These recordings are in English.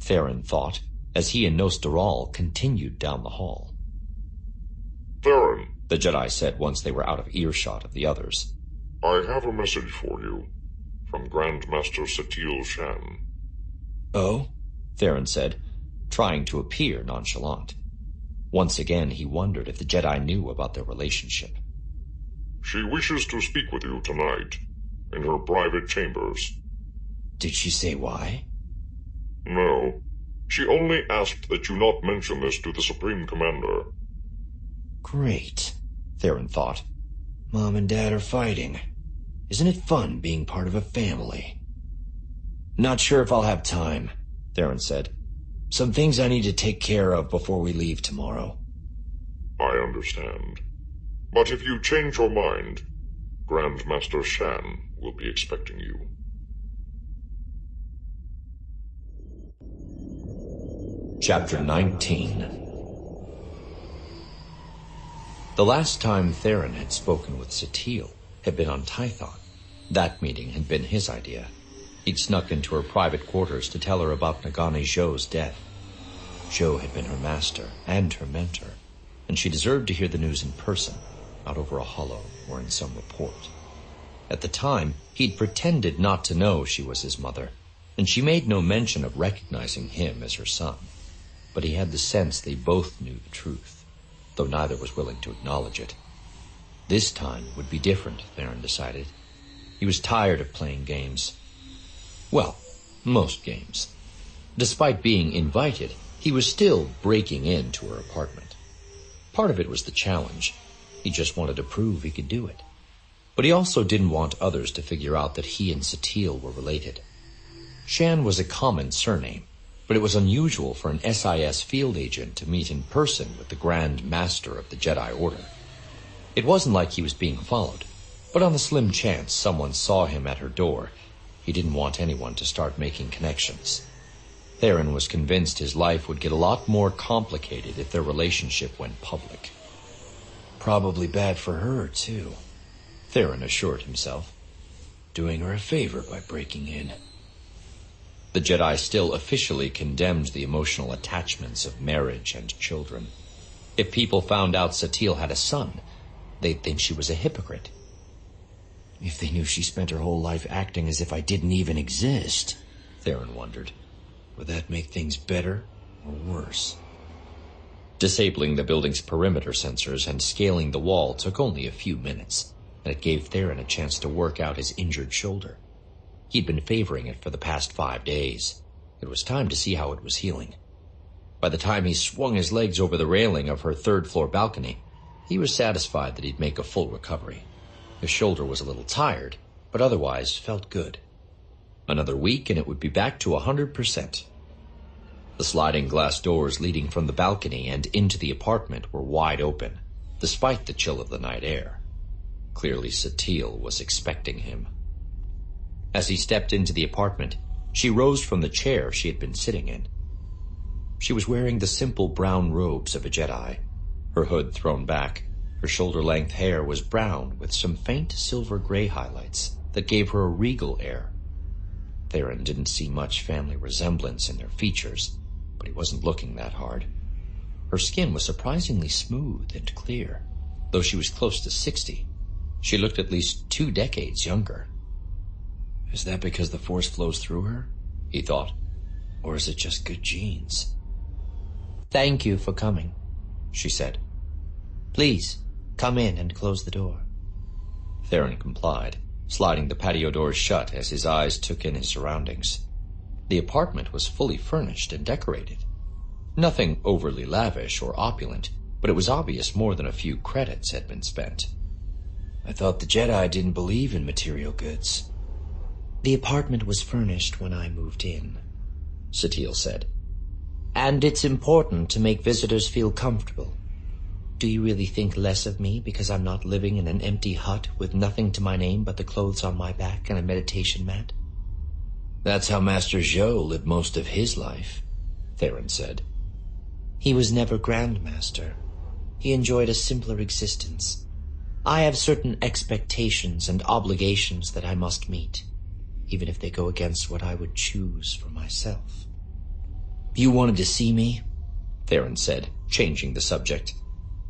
Theron thought, as he and Nostaral continued down the hall. Theron, the Jedi said once they were out of earshot of the others. I have a message for you, from Grandmaster Satele Shan. Oh? Theron said, trying to appear nonchalant. Once again, he wondered if the Jedi knew about their relationship. She wishes to speak with you tonight, in her private chambers. Did she say why? No. She only asked that you not mention this to the Supreme Commander. Great, Theron thought. Mom and Dad are fighting. Isn't it fun being part of a family? Not sure if I'll have time, Theron said. Some things I need to take care of before we leave tomorrow. I understand. But if you change your mind, Grandmaster Shan will be expecting you. Chapter 19. The last time Theron had spoken with Satele had been on Tython. That meeting had been his idea. He'd snuck into her private quarters to tell her about Nagani Zhou's death. Zhou had been her master and her mentor, and she deserved to hear the news in person, not over a holo or in some report. At the time, he'd pretended not to know she was his mother, and she made no mention of recognizing him as her son. But he had the sense they both knew the truth, though neither was willing to acknowledge it. This time would be different, Theron decided. He was tired of playing games. Well, most games. Despite being invited, he was still breaking into her apartment. Part of it was the challenge. He just wanted to prove he could do it. But he also didn't want others to figure out that he and Satele were related. Shan was a common surname, but it was unusual for an SIS field agent to meet in person with the Grand Master of the Jedi Order. It wasn't like he was being followed, but on the slim chance someone saw him at her door, he didn't want anyone to start making connections. Theron was convinced his life would get a lot more complicated if their relationship went public. Probably bad for her, too, Theron assured himself. Doing her a favor by breaking in. The Jedi still officially condemned the emotional attachments of marriage and children. If people found out Satele had a son, they'd think she was a hypocrite. If they knew she spent her whole life acting as if I didn't even exist, Theron wondered, would that make things better or worse? Disabling the building's perimeter sensors and scaling the wall took only a few minutes, and it gave Theron a chance to work out his injured shoulder. He'd been favoring it for the past 5 days. It was time to see how it was healing. By the time he swung his legs over the railing of her third-floor balcony, he was satisfied that he'd make a full recovery. His shoulder was a little tired, but otherwise felt good. Another week and it would be back to 100%. The sliding glass doors leading from the balcony and into the apartment were wide open, despite the chill of the night air. Clearly Satele was expecting him. As he stepped into the apartment, she rose from the chair she had been sitting in. She was wearing the simple brown robes of a Jedi, her hood thrown back. Her shoulder-length hair was brown with some faint silver-gray highlights that gave her a regal air. Theron didn't see much family resemblance in their features, but he wasn't looking that hard. Her skin was surprisingly smooth and clear. Though she was close to 60, she looked at least 2 decades younger. Is that because the Force flows through her? He thought. Or is it just good genes? Thank you for coming, she said. Please, come in and close the door. Theron complied, sliding the patio doors shut as his eyes took in his surroundings. The apartment was fully furnished and decorated. Nothing overly lavish or opulent, but it was obvious more than a few credits had been spent. I thought the Jedi didn't believe in material goods. The apartment was furnished when I moved in, Satele said. And it's important to make visitors feel comfortable. Do you really think less of me because I'm not living in an empty hut with nothing to my name but the clothes on my back and a meditation mat? That's how Master Zhou lived most of his life, Theron said. He was never Grand Master. He enjoyed a simpler existence. I have certain expectations and obligations that I must meet, even if they go against what I would choose for myself. You wanted to see me? Theron said, changing the subject.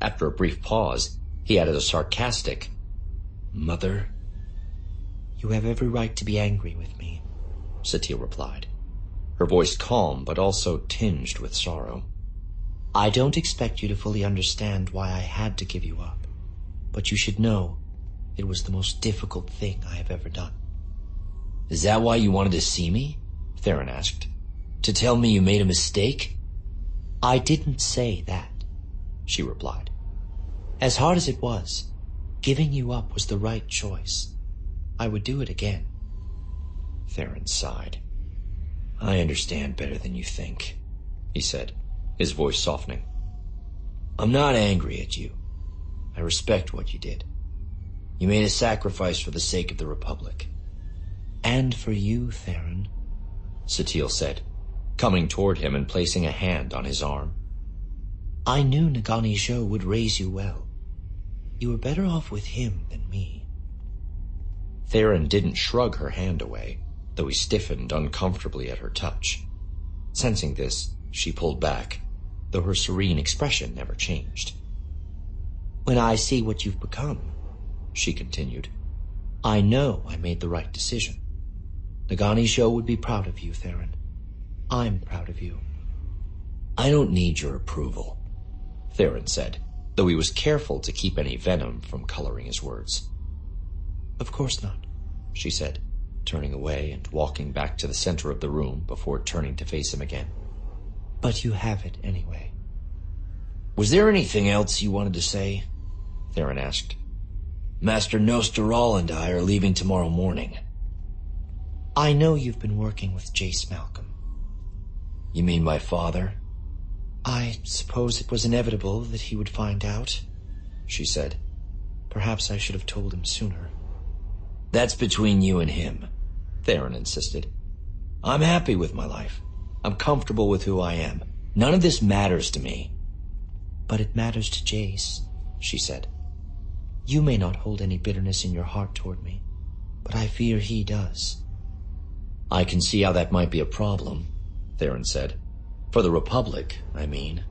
After a brief pause, he added a sarcastic, "Mother?" "You have every right to be angry with me," Satele replied, her voice calm but also tinged with sorrow. "I don't expect you to fully understand why I had to give you up, but you should know it was the most difficult thing I have ever done." "Is that why you wanted to see me?" Theron asked. "To tell me you made a mistake?" "I didn't say that," she replied. "As hard as it was, giving you up was the right choice. I would do it again." Theron sighed. "I understand better than you think," he said, his voice softening. "I'm not angry at you. I respect what you did. You made a sacrifice for the sake of the Republic." "And for you, Theron," Satele said, coming toward him and placing a hand on his arm. "I knew Nagani Zhou would raise you well. You were better off with him than me." Theron didn't shrug her hand away, though he stiffened uncomfortably at her touch. Sensing this, she pulled back, though her serene expression never changed. "When I see what you've become," she continued, "I know I made the right decision. Nagani Zhou would be proud of you, Theron. I'm proud of you." "I don't need your approval," Theron said, though he was careful to keep any venom from coloring his words. "Of course not," she said, turning away and walking back to the center of the room before turning to face him again. "But you have it anyway." "Was there anything else you wanted to say?" Theron asked. "Master Nosteral and I are leaving tomorrow morning." "I know you've been working with Jace Malcolm." "You mean my father?" "I suppose it was inevitable that he would find out," she said. "Perhaps I should have told him sooner." "That's between you and him," Theron insisted. "I'm happy with my life. I'm comfortable with who I am. None of this matters to me." "But it matters to Jace," she said. "You may not hold any bitterness in your heart toward me, but I fear he does." "I can see how that might be a problem," Theron said. "For the Republic, I mean."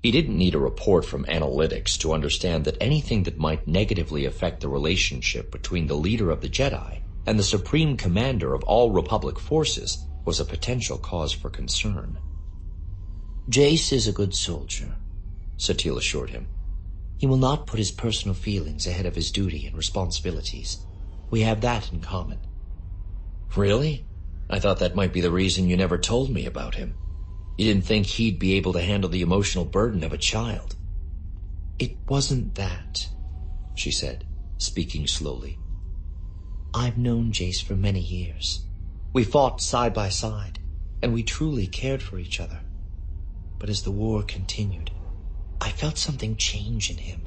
He didn't need a report from analytics to understand that anything that might negatively affect the relationship between the leader of the Jedi and the supreme commander of all Republic forces was a potential cause for concern. "Jace is a good soldier," Satele assured him. "He will not put his personal feelings ahead of his duty and responsibilities. We have that in common." "Really? I thought that might be the reason you never told me about him. You didn't think he'd be able to handle the emotional burden of a child." "It wasn't that," she said, speaking slowly. "I've known Jace for many years. We fought side by side, and we truly cared for each other. But as the war continued, I felt something change in him.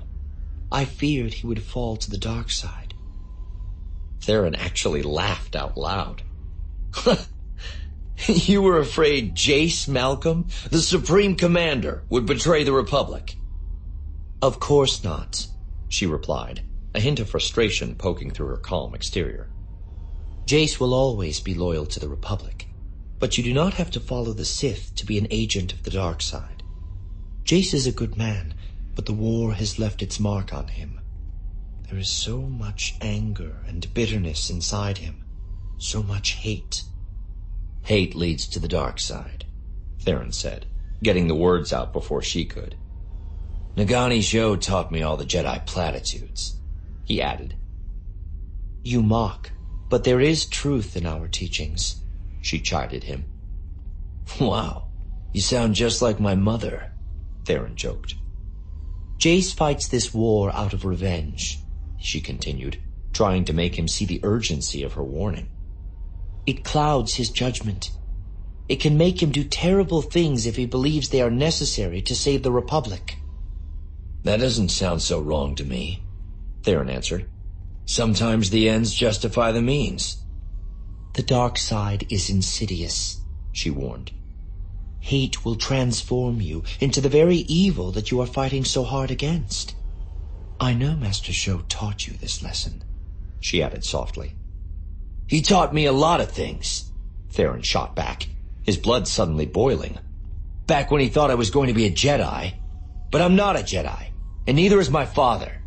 I feared he would fall to the dark side." Theron actually laughed out loud. "You were afraid Jace Malcolm, the Supreme Commander, would betray the Republic?" "Of course not," she replied, a hint of frustration poking through her calm exterior. "Jace will always be loyal to the Republic, but you do not have to follow the Sith to be an agent of the dark side. Jace is a good man, but the war has left its mark on him. There is so much anger and bitterness inside him, so much hate." "Hate leads to the dark side," Theron said, getting the words out before she could. "Nagani Zhou taught me all the Jedi platitudes," he added. "You mock, but there is truth in our teachings," she chided him. "Wow, you sound just like my mother," Theron joked. "Jace fights this war out of revenge," she continued, trying to make him see the urgency of her warning. "It clouds his judgment. It can make him do terrible things if he believes they are necessary to save the Republic." "That doesn't sound so wrong to me," Theron answered. "Sometimes the ends justify the means." "The dark side is insidious," she warned. "Hate will transform you into the very evil that you are fighting so hard against. I know Master Zhou taught you this lesson," she added softly. "He taught me a lot of things," Theron shot back, his blood suddenly boiling. "Back when he thought I was going to be a Jedi. But I'm not a Jedi, and neither is my father."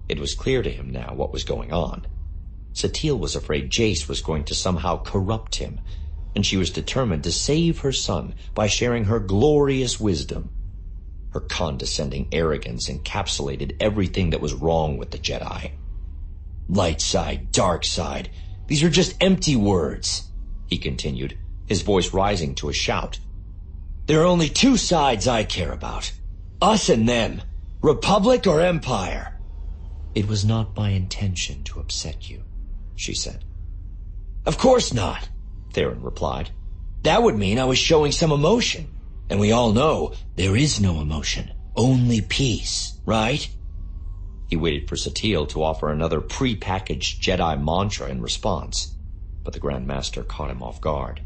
It was clear to him now what was going on. Satele was afraid Jace was going to somehow corrupt him, and she was determined to save her son by sharing her glorious wisdom. Her condescending arrogance encapsulated everything that was wrong with the Jedi. "Light side, dark side, these are just empty words," he continued, his voice rising to a shout. "There are only two sides I care about. Us and them. Republic or Empire." "It was not my intention to upset you," she said. "Of course not," Theron replied. "That would mean I was showing some emotion. And we all know there is no emotion, only peace, right?" He waited for Satele to offer another pre-packaged Jedi mantra in response, but the Grand Master caught him off guard.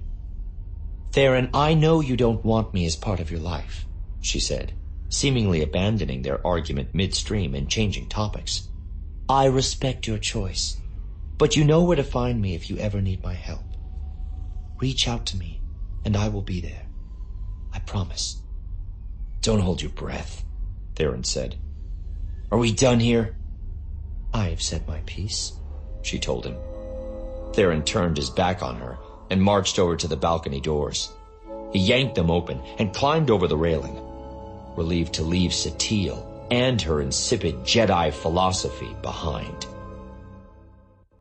"Theron, I know you don't want me as part of your life," she said, seemingly abandoning their argument midstream and changing topics. "I respect your choice, but you know where to find me if you ever need my help. Reach out to me, and I will be there. I promise." "Don't hold your breath," Theron said. "Are we done here?" "I have said my piece," she told him. Theron turned his back on her and marched over to the balcony doors. He yanked them open and climbed over the railing, relieved to leave Satele and her insipid Jedi philosophy behind.